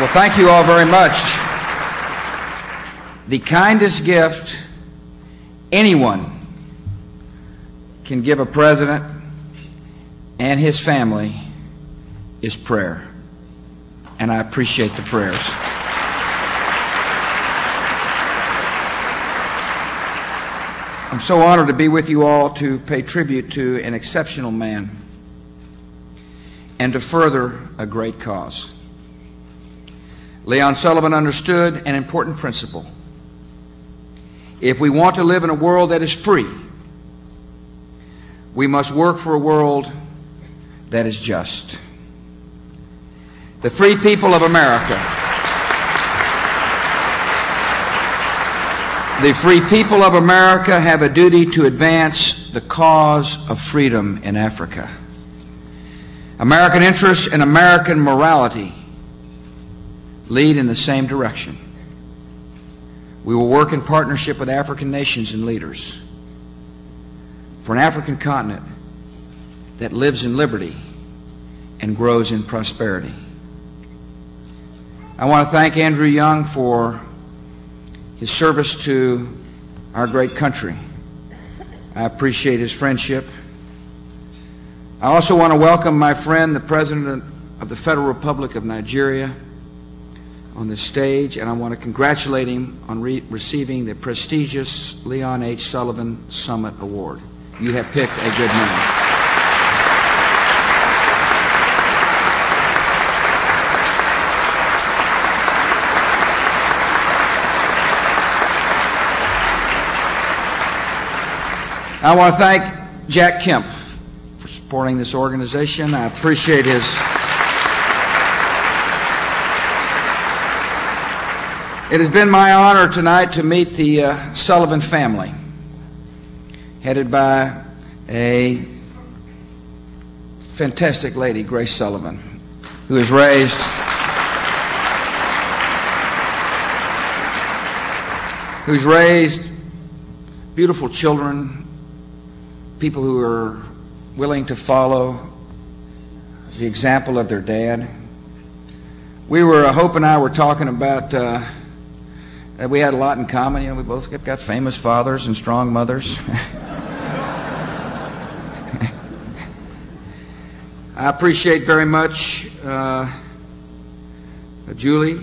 Well, thank you all very much. The kindest gift anyone can give a president and his family is prayer. And I appreciate the prayers. I'm so honored to be with you all to pay tribute to an exceptional man and to further a great cause. Leon Sullivan understood an important principle. If we want to live in a world that is free, we must work for a world that is just. The free people of America, the free people of America have a duty to advance the cause of freedom in Africa. American interests and American morality lead in the same direction. We will work in partnership with African nations and leaders for an African continent that lives in liberty and grows in prosperity. I want to thank Andrew Young for his service to our great country. I appreciate his friendship. I also want to welcome my friend, the President of the Federal Republic of Nigeria, on this stage, and I want to congratulate him on receiving the prestigious Leon H. Sullivan Summit Award. You have picked a good man. I want to thank Jack Kemp for supporting this organization. I appreciate his. It has been my honor tonight to meet the Sullivan family, headed by a fantastic lady, Grace Sullivan, who has raised beautiful children, people who are willing to follow the example of their dad. Hope and I were talking about that we had a lot in common. You know, we both got famous fathers and strong mothers. I appreciate very much Julie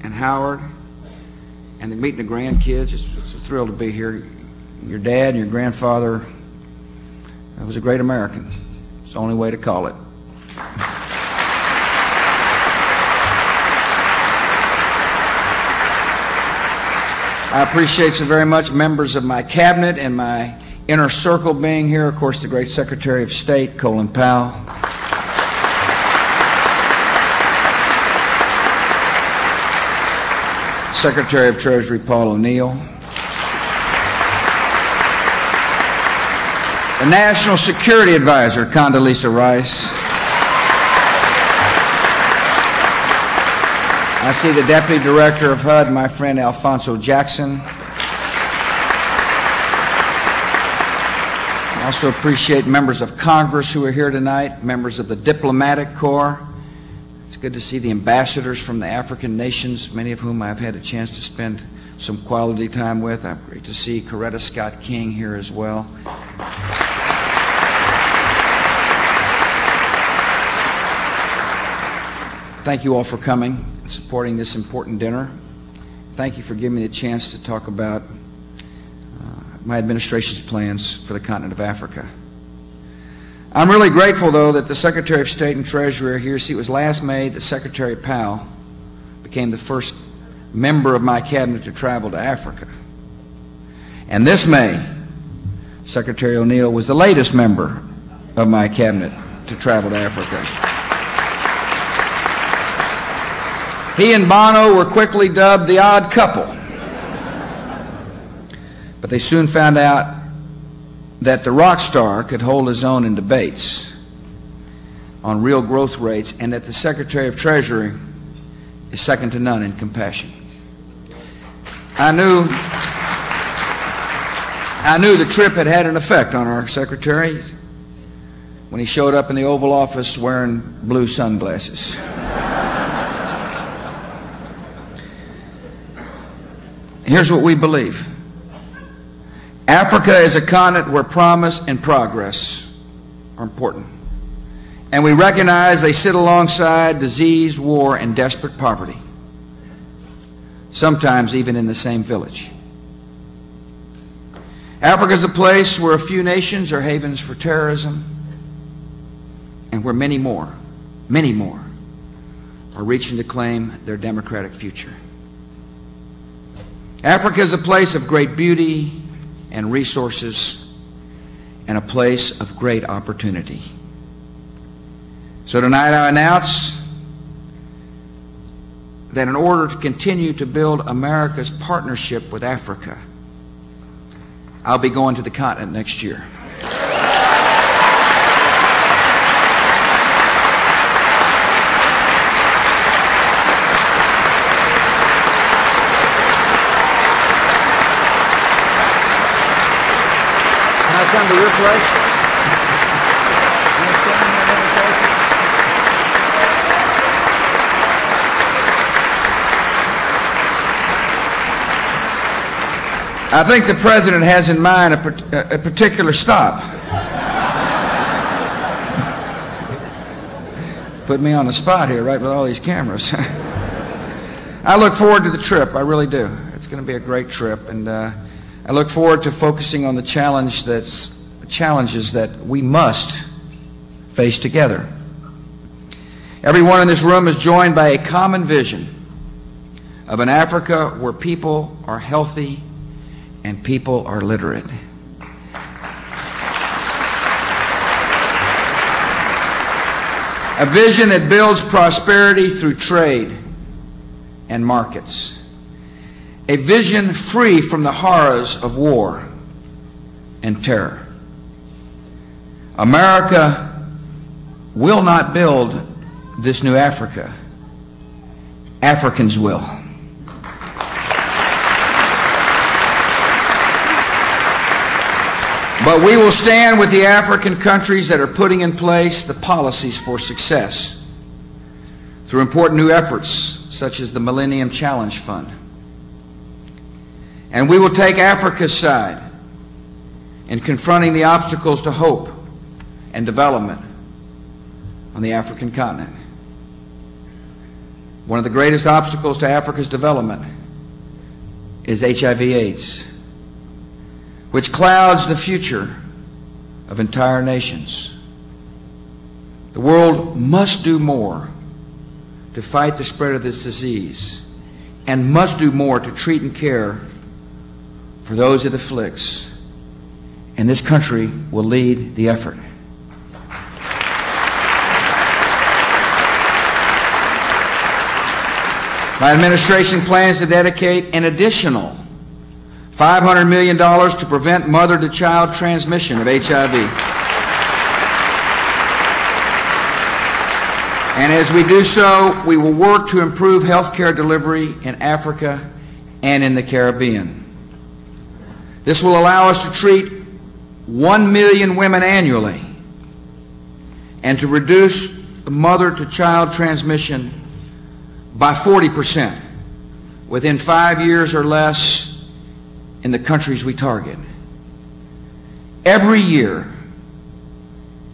and Howard and meeting the grandkids. It's a thrill to be here. Your dad and your grandfather was a great American. It's the only way to call it. I appreciate so very much members of my cabinet and my inner circle being here. Of course, the great Secretary of State, Colin Powell. Secretary of Treasury, Paul O'Neill. The National Security Advisor, Condoleezza Rice. I see the Deputy Director of HUD, my friend Alfonso Jackson. I also appreciate members of Congress who are here tonight, members of the Diplomatic Corps. It's good to see the ambassadors from the African nations, many of whom I've had a chance to spend some quality time with. I'm great to see Coretta Scott King here as well. Thank you all for coming and supporting this important dinner. Thank you for giving me the chance to talk about my administration's plans for the continent of Africa. I'm really grateful, though, that the Secretary of State and Treasury are here. See, it was last May that Secretary Powell became the first member of my cabinet to travel to Africa. And this May, Secretary O'Neill was the latest member of my cabinet to travel to Africa. He and Bono were quickly dubbed the odd couple. But they soon found out that the rock star could hold his own in debates on real growth rates, and that the Secretary of Treasury is second to none in compassion. I knew the trip had had an effect on our Secretary when he showed up in the Oval Office wearing blue sunglasses. Here's what we believe. Africa is a continent where promise and progress are important. And we recognize they sit alongside disease, war, and desperate poverty, sometimes even in the same village. Africa is a place where a few nations are havens for terrorism, and where many more are reaching to claim their democratic future. Africa is a place of great beauty and resources, and a place of great opportunity. So tonight I announce that in order to continue to build America's partnership with Africa, I'll be going to the continent next year. Can I come to your place? I think the President has in mind a particular stop. Put me on the spot here, right, with all these cameras. I look forward to the trip, I really do. It's going to be a great trip, and I look forward to focusing on the challenges that we must face together. Everyone in this room is joined by a common vision of an Africa where people are healthy and people are literate. A vision that builds prosperity through trade and markets. A vision free from the horrors of war and terror. America will not build this new Africa. Africans will. But we will stand with the African countries that are putting in place the policies for success through important new efforts such as the Millennium Challenge Fund. And we will take Africa's side in confronting the obstacles to hope and development on the African continent. One of the greatest obstacles to Africa's development is HIV/AIDS, which clouds the future of entire nations. The world must do more to fight the spread of this disease, and must do more to treat and care for those it afflicts. And this country will lead the effort. My administration plans to dedicate an additional $500 million to prevent mother-to-child transmission of HIV. And as we do so, we will work to improve health care delivery in Africa and in the Caribbean. This will allow us to treat 1 million women annually and to reduce the mother-to-child transmission by 40% within 5 years or less in the countries we target. Every year,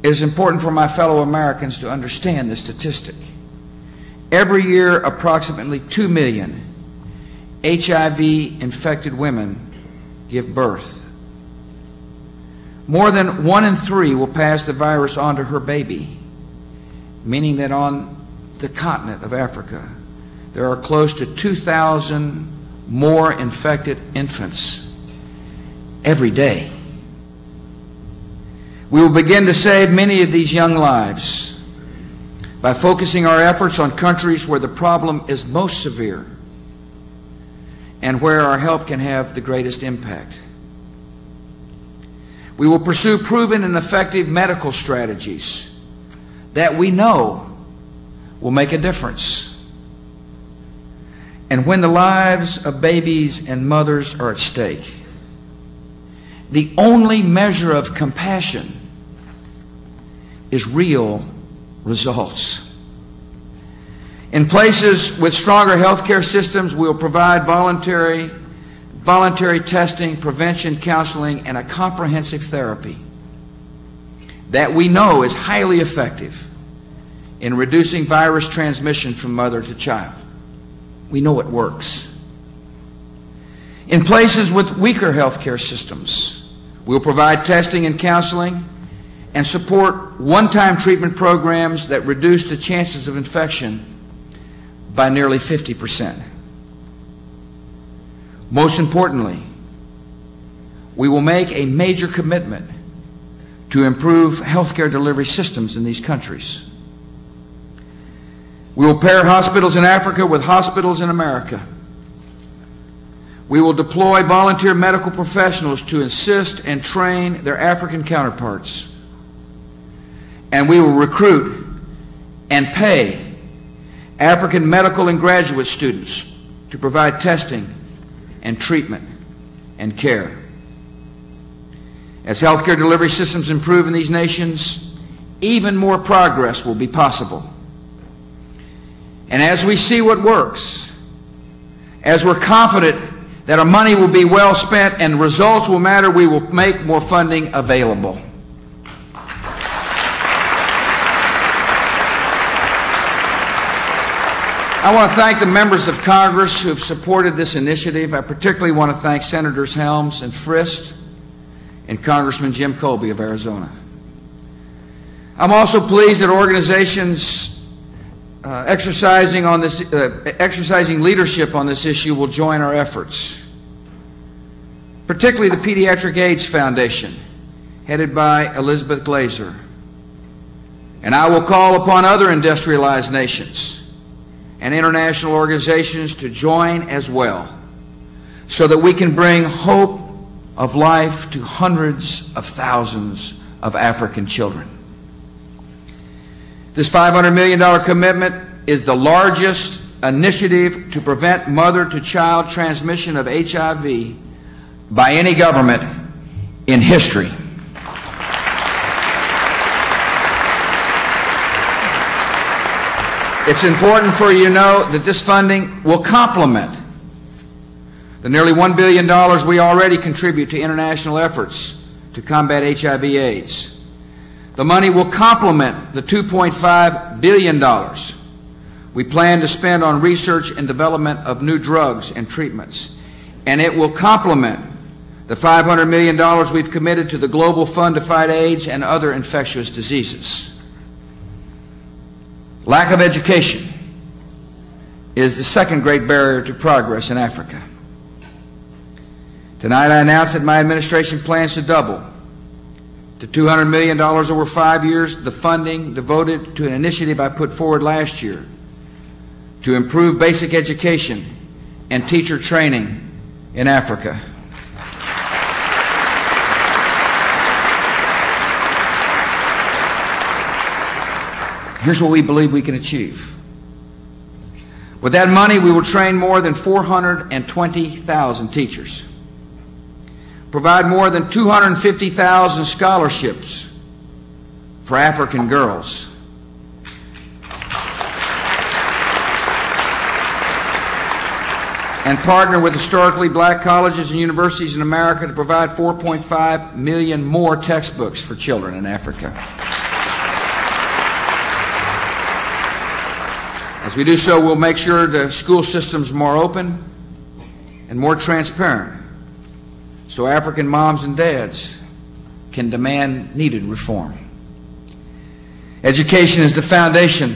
it is important for my fellow Americans to understand this statistic. Every year, approximately 2 million HIV-infected women give birth. More than 1 in 3 will pass the virus on to her baby, meaning that on the continent of Africa, there are close to 2,000 more infected infants every day. We will begin to save many of these young lives by focusing our efforts on countries where the problem is most severe and where our help can have the greatest impact. We will pursue proven and effective medical strategies that we know will make a difference. And when the lives of babies and mothers are at stake, the only measure of compassion is real results. In places with stronger health care systems, we will provide voluntary voluntary testing, prevention, counseling, and a comprehensive therapy that we know is highly effective in reducing virus transmission from mother to child. We know it works. In places with weaker healthcare systems, we'll provide testing and counseling and support one-time treatment programs that reduce the chances of infection by nearly 50%. Most importantly, we will make a major commitment to improve healthcare delivery systems in these countries. We will pair hospitals in Africa with hospitals in America. We will deploy volunteer medical professionals to assist and train their African counterparts. And we will recruit and pay African medical and graduate students to provide testing and treatment and care. As healthcare delivery systems improve in these nations, even more progress will be possible. And as we see what works, as we're confident that our money will be well spent and results will matter, we will make more funding available. I want to thank the members of Congress who have supported this initiative. I particularly want to thank Senators Helms and Frist and Congressman Jim Colby of Arizona. I'm also pleased that organizations exercising leadership on this issue will join our efforts, particularly the Pediatric AIDS Foundation, headed by Elizabeth Glazer. And I will call upon other industrialized nations and international organizations to join as well, so that we can bring hope of life to hundreds of thousands of African children. This $500 million commitment is the largest initiative to prevent mother-to-child transmission of HIV by any government in history. It's important for you to know that this funding will complement the nearly $1 billion we already contribute to international efforts to combat HIV/AIDS. The money will complement the $2.5 billion we plan to spend on research and development of new drugs and treatments. And it will complement the $500 million we've committed to the Global Fund to fight AIDS and other infectious diseases. Lack of education is the second great barrier to progress in Africa. Tonight I announce that my administration plans to double to $200 million over 5 years the funding devoted to an initiative I put forward last year to improve basic education and teacher training in Africa. Here's what we believe we can achieve. With that money, we will train more than 420,000 teachers, provide more than 250,000 scholarships for African girls, and partner with historically black colleges and universities in America to provide 4.5 million more textbooks for children in Africa. As we do so, we'll make sure the school system's more open and more transparent, so African moms and dads can demand needed reform. Education is the foundation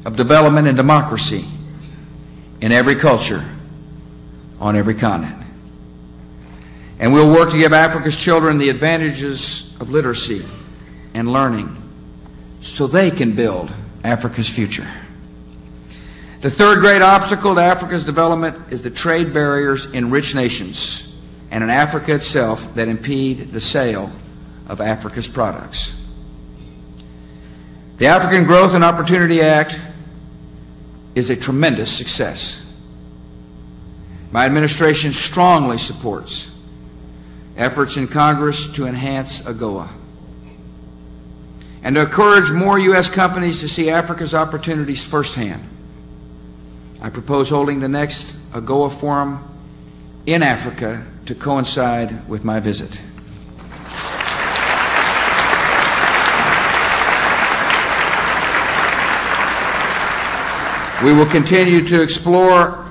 of development and democracy in every culture, on every continent. And we'll work to give Africa's children the advantages of literacy and learning so they can build Africa's future. The third great obstacle to Africa's development is the trade barriers in rich nations and in Africa itself that impede the sale of Africa's products. The African Growth and Opportunity Act is a tremendous success. My administration strongly supports efforts in Congress to enhance AGOA and to encourage more U.S. companies to see Africa's opportunities firsthand. I propose holding the next AGOA forum in Africa to coincide with my visit. We will continue to explore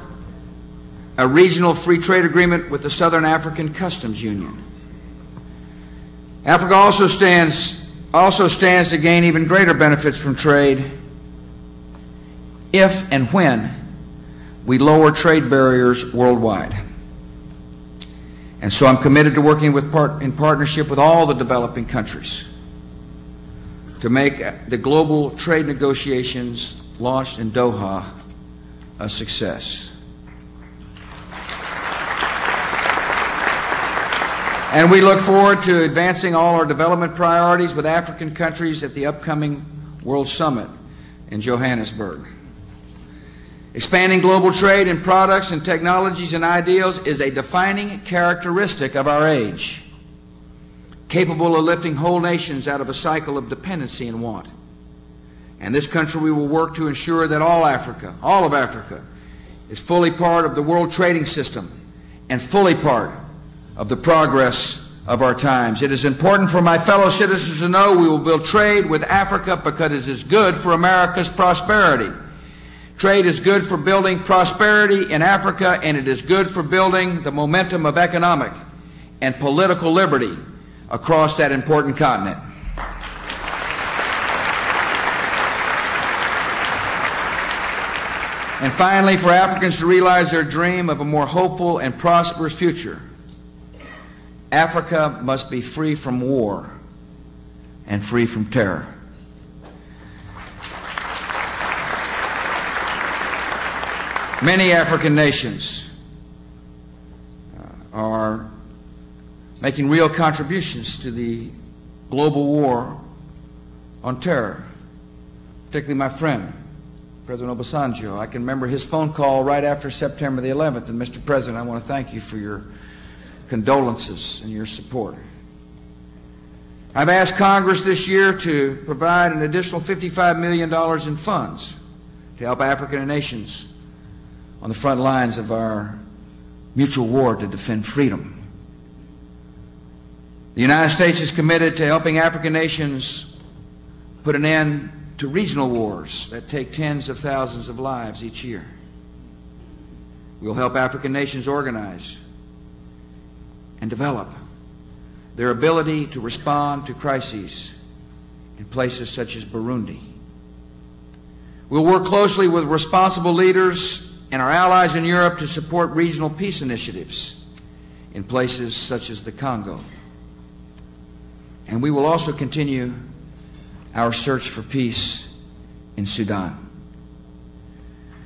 a regional free trade agreement with the Southern African Customs Union. Africa also stands to gain even greater benefits from trade if and when we lower trade barriers worldwide. And so I'm committed to working in partnership with all the developing countries to make the global trade negotiations launched in Doha a success. And we look forward to advancing all our development priorities with African countries at the upcoming World Summit in Johannesburg. Expanding global trade in products and technologies and ideals is a defining characteristic of our age, capable of lifting whole nations out of a cycle of dependency and want. And this country, we will work to ensure that all of Africa, is fully part of the world trading system and fully part of the progress of our times. It is important for my fellow citizens to know we will build trade with Africa because it is good for America's prosperity. Trade is good for building prosperity in Africa, and it is good for building the momentum of economic and political liberty across that important continent. And finally, for Africans to realize their dream of a more hopeful and prosperous future, Africa must be free from war and free from terror. Many African nations are making real contributions to the global war on terror, particularly my friend, President Obasanjo. I can remember his phone call right after September the 11th, and Mr. President, I want to thank you for your condolences and your support. I've asked Congress this year to provide an additional $55 million in funds to help African nations on the front lines of our mutual war to defend freedom. The United States is committed to helping African nations put an end to regional wars that take tens of thousands of lives each year. We'll help African nations organize and develop their ability to respond to crises in places such as Burundi. We'll work closely with responsible leaders and our allies in Europe to support regional peace initiatives in places such as the Congo. And we will also continue our search for peace in Sudan.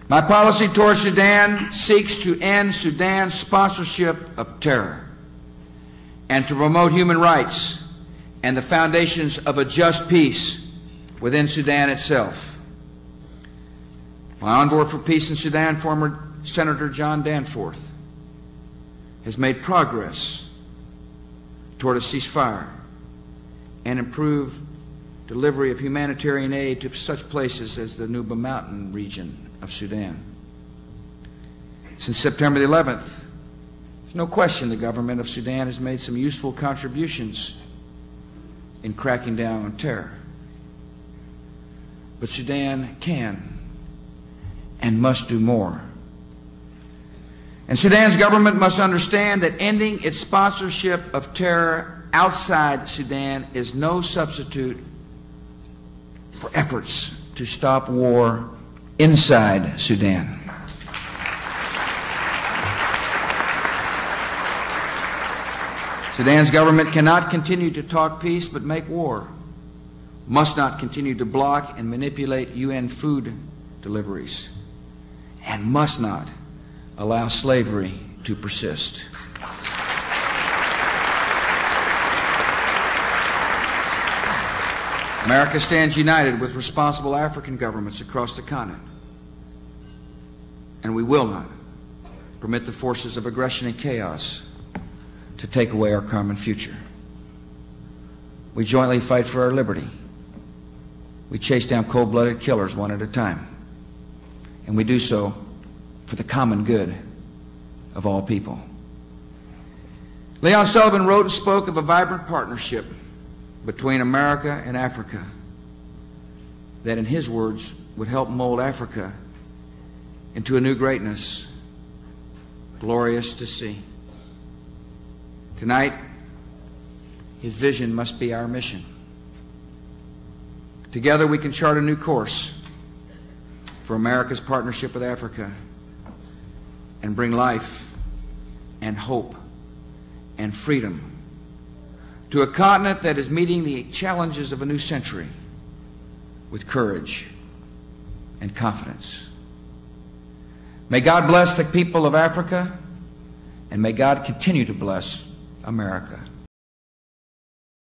My policy towards Sudan seeks to end Sudan's sponsorship of terror and to promote human rights and the foundations of a just peace within Sudan itself. My envoy for peace in Sudan, former Senator John Danforth, has made progress toward a ceasefire and improved delivery of humanitarian aid to such places as the Nuba Mountain region of Sudan. Since September the 11th, there's no question the government of Sudan has made some useful contributions in cracking down on terror. But Sudan can and must do more. And Sudan's government must understand that ending its sponsorship of terror outside Sudan is no substitute for efforts to stop war inside Sudan. Sudan's government cannot continue to talk peace but make war, must not continue to block and manipulate UN food deliveries, and must not allow slavery to persist. America stands united with responsible African governments across the continent, and we will not permit the forces of aggression and chaos to take away our common future. We jointly fight for our liberty. We chase down cold-blooded killers one at a time, and we do so for the common good of all people. Leon Sullivan wrote and spoke of a vibrant partnership between America and Africa that, in his words, would help mold Africa into a new greatness, glorious to see. Tonight, his vision must be our mission. Together we can chart a new course for America's partnership with Africa and bring life and hope and freedom to a continent that is meeting the challenges of a new century with courage and confidence. May God bless the people of Africa, and may God continue to bless America.